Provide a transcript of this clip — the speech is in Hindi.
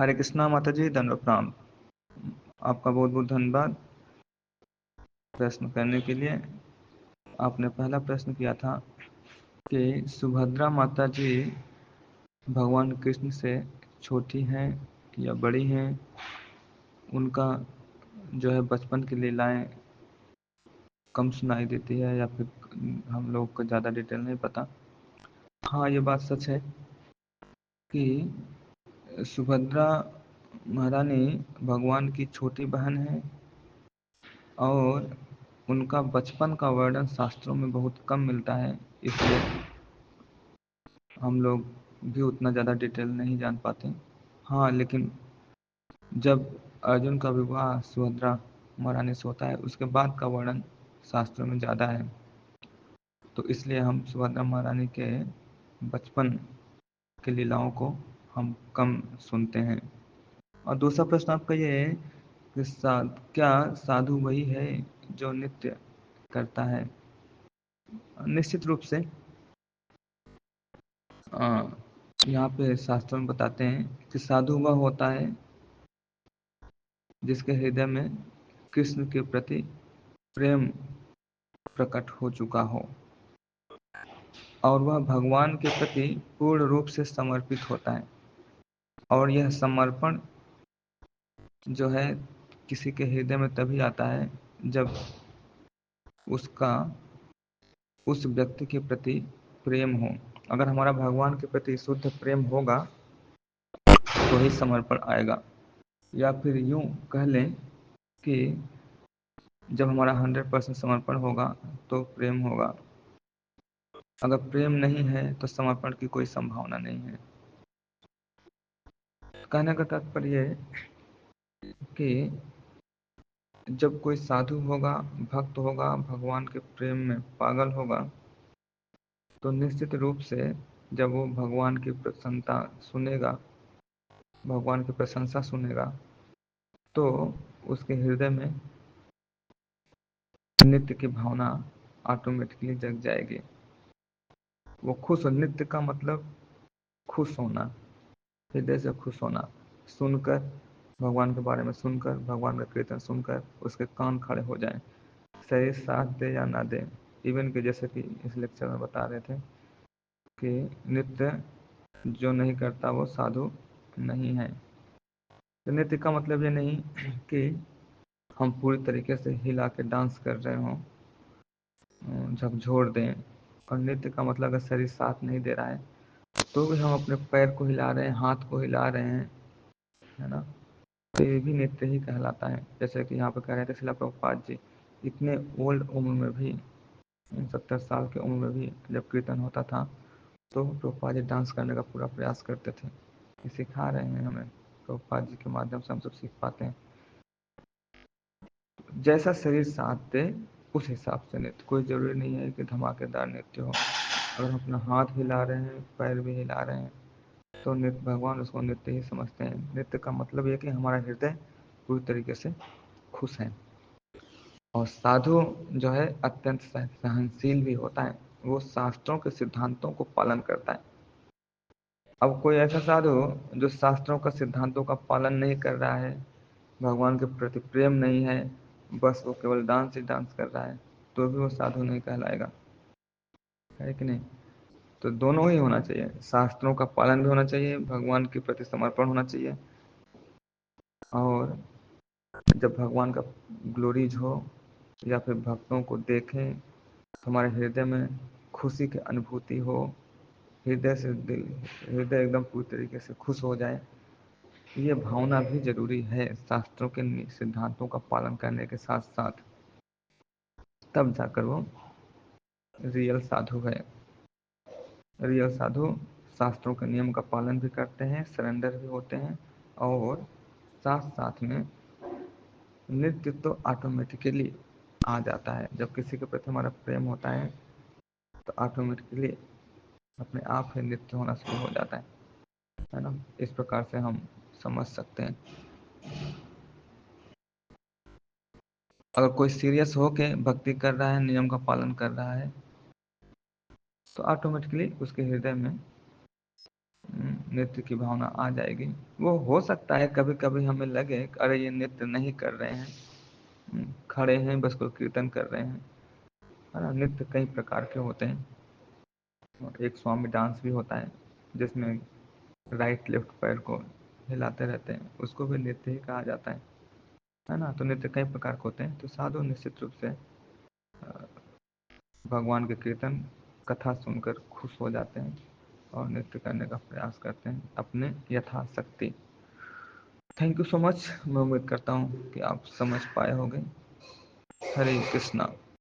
हरे कृष्णा माता जी, दंड प्रणाम। आपका बहुत बहुत धन्यवाद प्रश्न करने के लिए। आपने पहला प्रश्न किया था कि सुभद्रा माता जी भगवान कृष्ण से छोटी हैं या बड़ी हैं, उनका जो है बचपन की लीलाएं कम सुनाई देती है या फिर हम लोग को ज़्यादा डिटेल नहीं पता। हाँ, ये बात सच है कि सुभद्रा महारानी भगवान की छोटी बहन है और उनका बचपन का वर्णन शास्त्रों में बहुत कम मिलता है, इसलिए हम लोग भी उतना ज़्यादा डिटेल नहीं जान पाते। हाँ, लेकिन जब अर्जुन का विवाह सुभद्रा महारानी से होता है उसके बाद का वर्णन शास्त्रों में ज़्यादा है, तो इसलिए हम सुभद्रा महारानी के बचपन की लीलाओं को हम कम सुनते हैं। और दूसरा प्रश्न आपका ये है कि क्या साधु वही है जो नृत्य करता है? निश्चित रूप से यहाँ पे शास्त्रों में बताते हैं कि साधु वह होता है जिसके हृदय में कृष्ण के प्रति प्रेम प्रकट हो चुका हो और वह भगवान के प्रति पूर्ण रूप से समर्पित होता है। और यह समर्पण जो है किसी के हृदय में तभी आता है जब उसका उस व्यक्ति के प्रति प्रेम हो। अगर हमारा भगवान के प्रति शुद्ध प्रेम होगा तो ही समर्पण आएगा, या फिर यूं कह लें कि जब हमारा 100% समर्पण होगा तो प्रेम होगा। अगर प्रेम नहीं है तो समर्पण की कोई संभावना नहीं है। कहने का तात्पर्य है कि जब कोई साधु होगा, भक्त होगा, भगवान के प्रेम में पागल होगा, तो निश्चित रूप से जब वो भगवान की प्रसन्नता सुनेगा, भगवान की प्रशंसा सुनेगा, तो उसके हृदय में नृत्य की भावना ऑटोमेटिकली जग जाएगी। वो खुश हो। नृत्य का मतलब खुश होना, हृदय से खुश होना, सुनकर, भगवान के बारे में सुनकर, भगवान का कीर्तन सुनकर उसके कान खड़े हो जाएं, शरीर साथ दे या ना दे। इवन कि जैसे कि इस लेक्चर में बता रहे थे कि नृत्य जो नहीं करता वो साधु नहीं है। तो नृत्य का मतलब ये नहीं कि हम पूरी तरीके से हिला के डांस कर रहे हों, झकझोर दें। और नृत्य का मतलब अगर शरीर साथ नहीं दे रहा है तो भी हम अपने पैर को हिला रहे हैं, हाथ को हिला रहे हैं, है ना, तो ये भी नृत्य ही कहलाता है। जैसे कि यहाँ पे कह रहे थे शिला प्रभुपाद जी, इतने ओल्ड उम्र में भी, 70 साल की उम्र में भी जब कीर्तन होता था तो प्रभुपाद जी डांस करने का पूरा प्रयास करते थे। ये सिखा रहे हैं हमें, प्रभुपाद जी के माध्यम से हम सब सीख पाते हैं। जैसा शरीर साथ दे उस हिसाब से नृत्य, कोई ज़रूरी नहीं है कि धमाकेदार नृत्य हो। अगर हम अपना हाथ हिला रहे हैं, पैर भी हिला रहे हैं, तो नृत्य, भगवान उसको नृत्य ही समझते हैं। नृत्य का मतलब यह कि हमारा हृदय पूरी तरीके से खुश है। और साधु जो है अत्यंत सहनशील भी होता है, वो शास्त्रों के सिद्धांतों को पालन करता है। अब कोई ऐसा साधु जो शास्त्रों का सिद्धांतों का पालन नहीं कर रहा है, भगवान के प्रति प्रेम नहीं है, बस वो केवल डांस ही डांस कर रहा है, तो भी वो साधु नहीं कहलाएगा, है कि नहीं? तो दोनों ही होना चाहिए, शास्त्रों का पालन भी होना चाहिए, भगवान के प्रति समर्पण होना चाहिए। और जब भगवान का ग्लोरीज हो या फिर भक्तों को देखें, हमारे हृदय में खुशी की अनुभूति हो, हृदय से हृदय एकदम पूरी तरीके से खुश हो जाए, ये भावना भी जरूरी है शास्त्रों के सिद्धांतों का पालन करने के साथ साथ। तब जाकर वो रियल साधु है। रियल साधु शास्त्रों के नियम का पालन भी करते हैं, सरेंडर भी होते हैं, और साथ साथ में नृत्य तो ऑटोमेटिकली आ जाता है। जब किसी के प्रति हमारा प्रेम होता है तो ऑटोमेटिकली अपने आप ही नृत्य होना शुरू हो जाता है ना। इस प्रकार से हम समझ सकते हैं। अगर कोई सीरियस हो के भक्ति कर रहा है, नियम का पालन कर रहा है, तो ऑटोमेटिकली उसके हृदय में नृत्य की भावना आ जाएगी। वो हो सकता है कभी कभी हमें लगे अरे ये नृत्य नहीं कर रहे हैं, खड़े हैं बस कोई कीर्तन कर रहे हैं, है ना। नृत्य कई प्रकार के होते हैं, और एक स्वामी डांस भी होता है जिसमें राइट लेफ्ट पैर को हिलाते रहते हैं, उसको भी नृत्य ही कहा जाता है ना। तो नृत्य कई प्रकार के होते हैं। तो साधु निश्चित रूप से भगवान के कीर्तन कथा सुनकर खुश हो जाते हैं और नृत्य करने का प्रयास करते हैं अपने यथाशक्ति। Thank you so much. मैं उम्मीद करता हूँ कि आप समझ पाए होंगे। हरे कृष्णा।